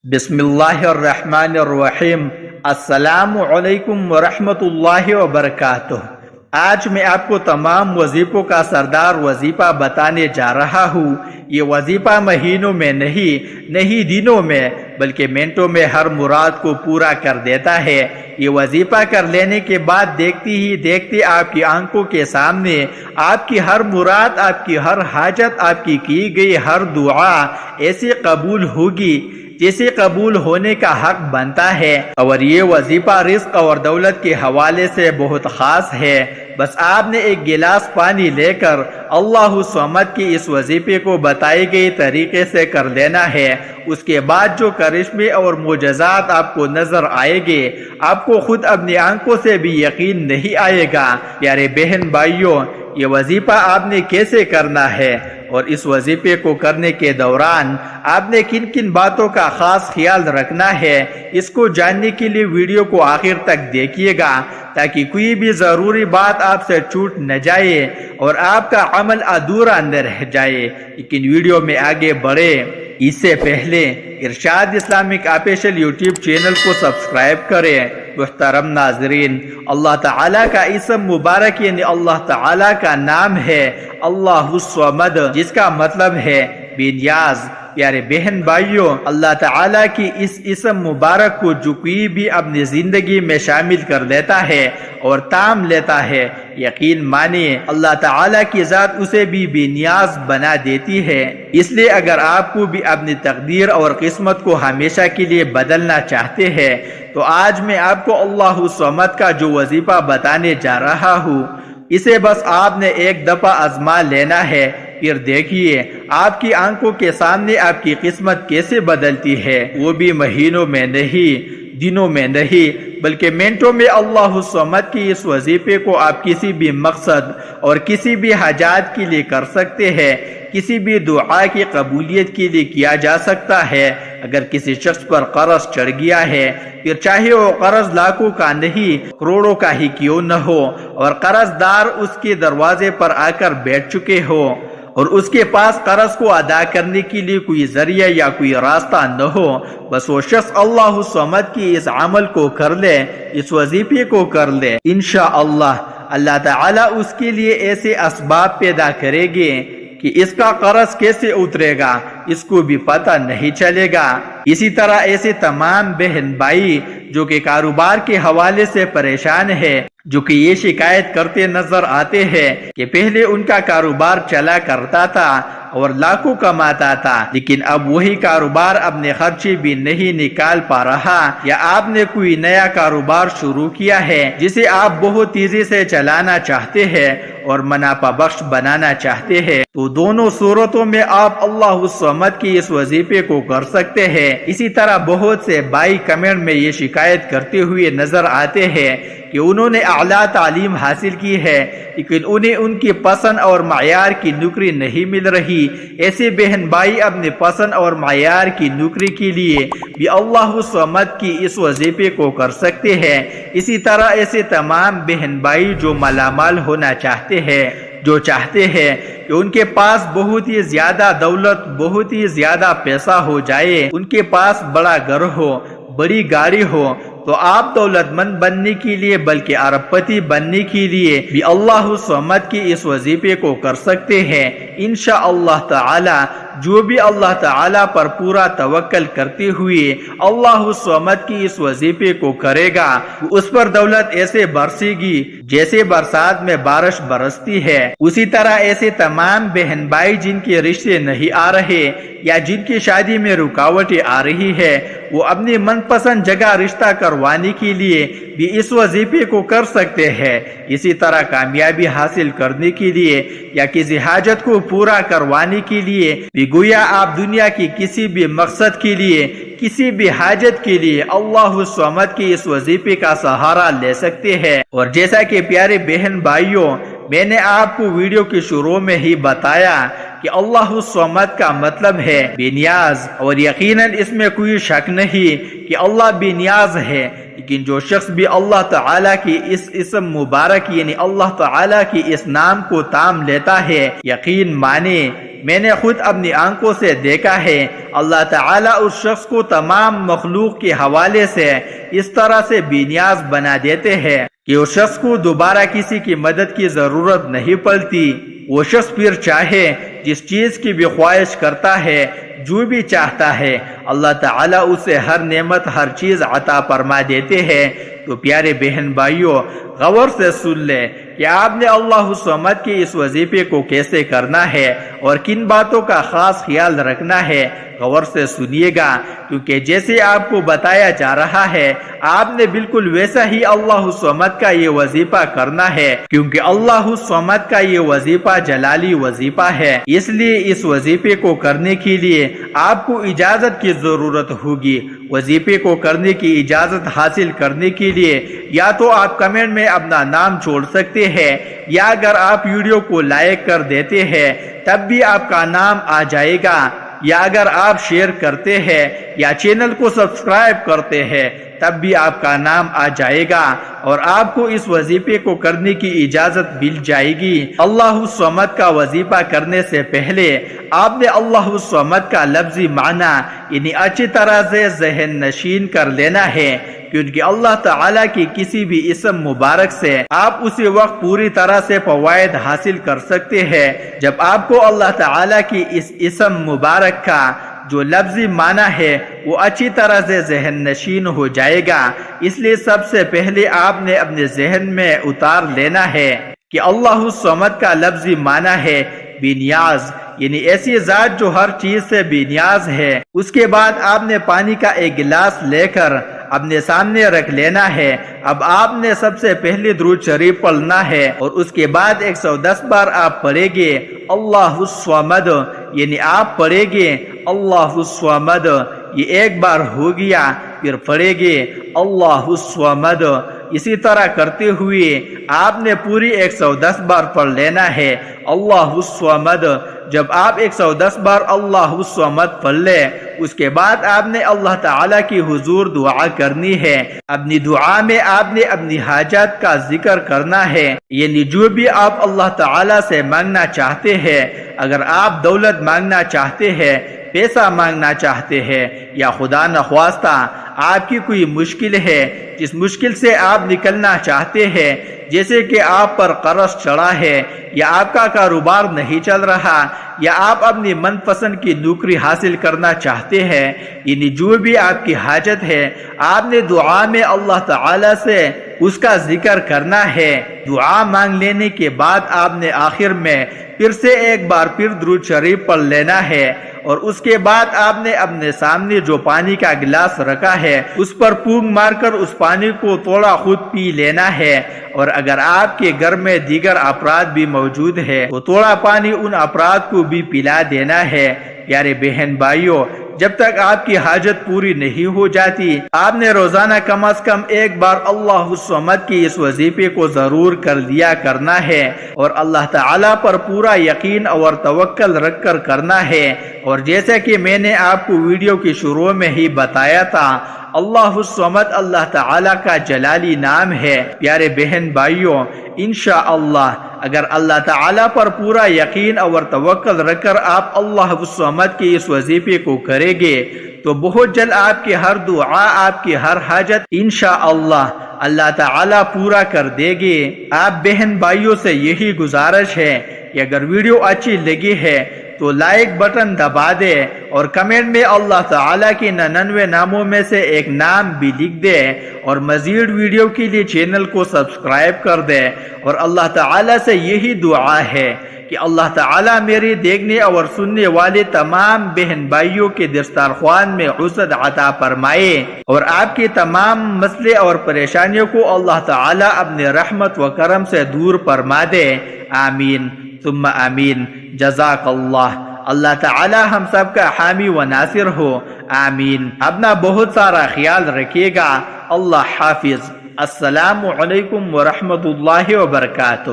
بسم اللہ الرحمن الرحیم۔ السلام علیکم ورحمۃ اللہ وبرکاتہ۔ آج میں آپ کو تمام وظیفوں کا سردار وظیفہ بتانے جا رہا ہوں۔ یہ وظیفہ مہینوں میں نہیں دنوں میں بلکہ منٹوں میں ہر مراد کو پورا کر دیتا ہے۔ یہ وظیفہ کر لینے کے بعد دیکھتی ہی دیکھتے آپ کی آنکھوں کے سامنے آپ کی ہر مراد، آپ کی ہر حاجت، آپ کی گئی ہر دعا ایسی قبول ہوگی جیسے قبول ہونے کا حق بنتا ہے۔ اور یہ وظیفہ رزق اور دولت کے حوالے سے بہت خاص ہے۔ بس آپ نے ایک گلاس پانی لے کر اللہ الصمد کی اس وظیفے کو بتائی گئی طریقے سے کر لینا ہے۔ اس کے بعد جو کرشمے اور معجزات آپ کو نظر آئے گے، آپ کو خود اپنی آنکھوں سے بھی یقین نہیں آئے گا۔ پیارے بہن بھائیوں، یہ وظیفہ آپ نے کیسے کرنا ہے اور اس وظیفے کو کرنے کے دوران آپ نے کن کن باتوں کا خاص خیال رکھنا ہے، اس کو جاننے کے لیے ویڈیو کو آخر تک دیکھیے گا تاکہ کوئی بھی ضروری بات آپ سے چھوٹ نہ جائے اور آپ کا عمل ادھورا نہ رہ جائے۔ لیکن ویڈیو میں آگے بڑھے اس سے پہلے ارشاد اسلامک آفیشل یوٹیوب چینل کو سبسکرائب کریں۔ محترم ناظرین، اللہ تعالیٰ کا اسم مبارک یعنی اللہ تعالیٰ کا نام ہے اللہ الصمد، جس کا مطلب ہے بے نیاز۔ پیارے بہن بھائیوں، اللہ تعالیٰ کی اس اسم مبارک کو جو کوئی بھی اپنی زندگی میں شامل کر لیتا ہے اور تام لیتا ہے، یقین مانیے اللہ تعالیٰ کی ذات اسے بھی بے نیاز بنا دیتی ہے۔ اس لیے اگر آپ کو بھی اپنی تقدیر اور قسمت کو ہمیشہ کے لیے بدلنا چاہتے ہیں تو آج میں آپ کو اللہ الصمد کا جو وظیفہ بتانے جا رہا ہوں، اسے بس آپ نے ایک دفعہ آزما لینا ہے، پھر دیکھیے آپ کی آنکھوں کے سامنے آپ کی قسمت کیسے بدلتی ہے، وہ بھی مہینوں میں نہیں، دنوں میں نہیں بلکہ منٹوں میں۔ اللہ الصمد کی اس وظیفے کو آپ کسی بھی مقصد اور کسی بھی حاجات کے لیے کر سکتے ہیں، کسی بھی دعا کی قبولیت کے لیے کیا جا سکتا ہے۔ اگر کسی شخص پر قرض چڑھ گیا ہے، پھر چاہے وہ قرض لاکھوں کا نہیں کروڑوں کا ہی کیوں نہ ہو، اور قرض دار اس کے دروازے پر آ کر بیٹھ چکے ہو اور اس کے پاس قرض کو ادا کرنے کے لیے کوئی ذریعہ یا کوئی راستہ نہ ہو، بس وہ شخص اللہ الصمد کی اس عمل کو کر لے، اس وظیفے کو کر لے، انشاءاللہ اللہ تعالیٰ اس کے لیے ایسے اسباب پیدا کرے گے کہ اس کا قرض کیسے اترے گا اس کو بھی پتہ نہیں چلے گا۔ اسی طرح ایسے تمام بہن بھائی جو کہ کاروبار کے حوالے سے پریشان ہے، جو کہ یہ شکایت کرتے نظر آتے ہیں کہ پہلے ان کا کاروبار چلا کرتا تھا اور لاکھوں کماتا تھا، لیکن اب وہی کاروبار اپنے خرچے بھی نہیں نکال پا رہا، یا آپ نے کوئی نیا کاروبار شروع کیا ہے جسے آپ بہت تیزی سے چلانا چاہتے ہیں اور منافع بخش بنانا چاہتے ہیں، تو دونوں صورتوں میں آپ اللہ الصمد کی اس وظیفے کو کر سکتے ہیں۔ اسی طرح بہت سے بھائی کمنٹ میں یہ شکایت کرتے ہوئے نظر آتے ہیں کہ انہوں نے اعلیٰ تعلیم حاصل کی ہے لیکن انہیں ان کی پسند اور معیار کی نوکری نہیں مل رہی۔ ایسے بہن بھائی اپنے پسند اور معیار کی نوکری کے لیے بھی اللہ الصمد کی اس وظیفے کو کر سکتے ہیں۔ اسی طرح ایسے تمام بہن بھائی جو مالا مال ہونا چاہتے ہیں، جو چاہتے ہیں کہ ان کے پاس بہت ہی زیادہ دولت، بہت ہی زیادہ پیسہ ہو جائے، ان کے پاس بڑا گھر ہو، بڑی گاڑی ہو، تو آپ دولت مند بننے کے لیے بلکہ ارب پتی بننے کے لیے بھی اللہ الصمد کی اس وظیفے کو کر سکتے ہیں۔ انشاءاللہ تعالی جو بھی اللہ تعالی پر پورا توکل کرتے ہوئے اللہ الصمد کی اس وظیفے کو کرے گا، اس پر دولت ایسے برسے گی جیسے برسات میں بارش برستی ہے۔ اسی طرح ایسے تمام بہن بھائی جن کے رشتے نہیں آ رہے یا جن کی شادی میں رکاوٹیں آ رہی ہے، وہ اپنی من پسند جگہ رشتہ کروانے کے لیے بھی اس وظیفے کو کر سکتے ہیں۔ اسی طرح کامیابی حاصل کرنے کے لیے یا کسی حاجت کو پورا کروانے کے لیے بھی گویا آپ دنیا کی کسی بھی مقصد کے لیے، کسی بھی حاجت کے لیے اللہ الصمد کی اس وظیفے کا سہارا لے سکتے ہیں۔ اور جیسا کہ پیارے بہن بھائیوں، میں نے آپ کو ویڈیو کے شروع میں ہی بتایا کہ اللہ الصمد کا مطلب ہے بے نیاز، اور یقیناً اس میں کوئی شک نہیں کہ اللہ بے نیاز ہے، لیکن جو شخص بھی اللہ تعالیٰ کی اس اسم مبارک یعنی اللہ تعالیٰ کی اس نام کو تام لیتا ہے، یقین مانے میں نے خود اپنی آنکھوں سے دیکھا ہے اللہ تعالیٰ اس شخص کو تمام مخلوق کے حوالے سے اس طرح سے بے نیاز بنا دیتے ہیں کہ اس شخص کو دوبارہ کسی کی مدد کی ضرورت نہیں پڑتی۔ وہ شخص پھر چاہے جس چیز کی بھی خواہش کرتا ہے، جو بھی چاہتا ہے، اللہ تعالیٰ اسے ہر نعمت ہر چیز عطا فرما دیتے ہیں۔ تو پیارے بہن بھائیوں، غور سے سن لے کہ آپ نے اللہ الصمد کے اس وظیفے کو کیسے کرنا ہے اور کن باتوں کا خاص خیال رکھنا ہے۔ غور سے سنیے گا، کیونکہ جیسے آپ کو بتایا جا رہا ہے آپ نے بالکل ویسا ہی اللہ الصمد کا یہ وظیفہ کرنا ہے، کیونکہ اللہ الصمد کا یہ وظیفہ جلالی وظیفہ ہے۔ اس لیے اس وظیفے کو کرنے کے لیے آپ کو اجازت کی ضرورت ہوگی۔ وظیفے کو کرنے کی اجازت حاصل کرنے کے لیے یا تو آپ کمنٹ میں اپنا نام چھوڑ سکتے ہیں، یا اگر آپ ویڈیو کو لائک کر دیتے ہیں تب بھی آپ کا نام آ جائے گا، یا اگر آپ شیئر کرتے ہیں یا چینل کو سبسکرائب کرتے ہیں تب بھی آپ کا نام آ جائے گا اور آپ کو اس وظیفے کو کرنے کی اجازت مل جائے گی۔ اللہ الصمد کا وظیفہ کرنے سے پہلے آپ نے اللہ الصمد کا لفظی معنی یعنی اچھی طرح سے ذہن نشین کر لینا ہے، کیونکہ اللہ تعالیٰ کی کسی بھی اسم مبارک سے آپ اسی وقت پوری طرح سے فوائد حاصل کر سکتے ہیں جب آپ کو اللہ تعالیٰ کی اس اسم مبارک کا جو لفظی معنی ہے وہ اچھی طرح سے ذہن نشین ہو جائے گا۔ اس لیے سب سے پہلے آپ نے اپنے ذہن میں اتار لینا ہے کہ اللہ الصمد کا لفظی معنی ہے بے نیاز، یعنی ایسی ذات جو ہر چیز سے بے نیاز ہے۔ اس کے بعد آپ نے پانی کا ایک گلاس لے کر اپنے سامنے رکھ لینا ہے۔ اب آپ نے سب سے پہلے درود شریف پڑھنا ہے اور اس کے بعد 110 بار آپ پڑھیں گے اللہ الصمد، یعنی آپ پڑھیں گے اللہ الصمد، یہ ایک بار ہو گیا، پھر پڑھیں گے اللہ الصمد۔ اسی طرح کرتے ہوئے آپ نے پوری 110 بار پڑھ لینا ہے اللہ الصمد۔ جب آپ 110 بار اللہ الصمد پڑھ لیں اس کے بعد آپ نے اللہ تعالیٰ کی حضور دعا کرنی ہے۔ اپنی دعا میں آپ نے اپنی حاجات کا ذکر کرنا ہے، یعنی جو بھی آپ اللہ تعالیٰ سے مانگنا چاہتے ہیں، اگر آپ دولت مانگنا چاہتے ہیں، پیسہ مانگنا چاہتے ہیں، یا خدا نخواستہ آپ کی کوئی مشکل ہے جس مشکل سے آپ نکلنا چاہتے ہیں، جیسے کہ آپ پر قرض چڑھا ہے، یا آپ کا کاروبار نہیں چل رہا، یا آپ اپنی من پسند کی نوکری حاصل کرنا چاہتے ہیں، یعنی جو بھی آپ کی حاجت ہے آپ نے دعا میں اللہ تعالیٰ سے اس کا ذکر کرنا ہے۔ دعا مانگ لینے کے بعد آپ نے آخر میں پھر سے ایک بار پھر درود شریف پڑھ لینا ہے اور اس کے بعد آپ نے اپنے سامنے جو پانی کا گلاس رکھا ہے اس پر پھونک مار کر اس پانی کو تھوڑا خود پی لینا ہے، اور اگر آپ کے گھر میں دیگر افراد بھی موجود ہے تو تھوڑا پانی ان افراد کو بھی پلا دینا ہے۔ پیارے بہن بھائیوں، جب تک آپ کی حاجت پوری نہیں ہو جاتی آپ نے روزانہ کم از کم ایک بار اللہ الصمد کی اس وظیفے کو ضرور کر لیا کرنا ہے، اور اللہ تعالیٰ پر پورا یقین اور توکل رکھ کر کرنا ہے۔ اور جیسا کہ میں نے آپ کو ویڈیو کی شروع میں ہی بتایا تھا اللہ الصمد اللہ تعالیٰ کا جلالی نام ہے۔ پیارے بہن بھائیوں، انشاءاللہ اگر اللہ تعالیٰ پر پورا یقین اور توکل رکھ کر آپ اللہ الصمد کے اس وظیفے کو کریں گے تو بہت جلد آپ کی ہر دعا، آپ کی ہر حاجت انشاءاللہ اللہ تعالیٰ پورا کر دے گے۔ آپ بہن بھائیوں سے یہی گزارش ہے کہ اگر ویڈیو اچھی لگی ہے تو لائک بٹن دبا دے اور کمنٹ میں اللہ تعالیٰ کے 99 ناموں میں سے ایک نام بھی لکھ دے، اور مزید ویڈیو کے لیے چینل کو سبسکرائب کر دے۔ اور اللہ تعالیٰ سے یہی دعا ہے کہ اللہ تعالیٰ میرے دیکھنے اور سننے والے تمام بہن بھائیوں کے دسترخوان میں عزت عطا فرمائے، اور آپ کے تمام مسئلے اور پریشانیوں کو اللہ تعالیٰ اپنے رحمت و کرم سے دور فرما دے۔ آمین ثم آمین۔ جزاک اللہ۔ اللہ تعالیٰ ہم سب کا حامی و ناصر ہو۔ آمین۔ اپنا بہت سارا خیال رکھیے گا۔ اللہ حافظ۔ السلام علیکم ورحمۃ اللہ وبرکاتہ۔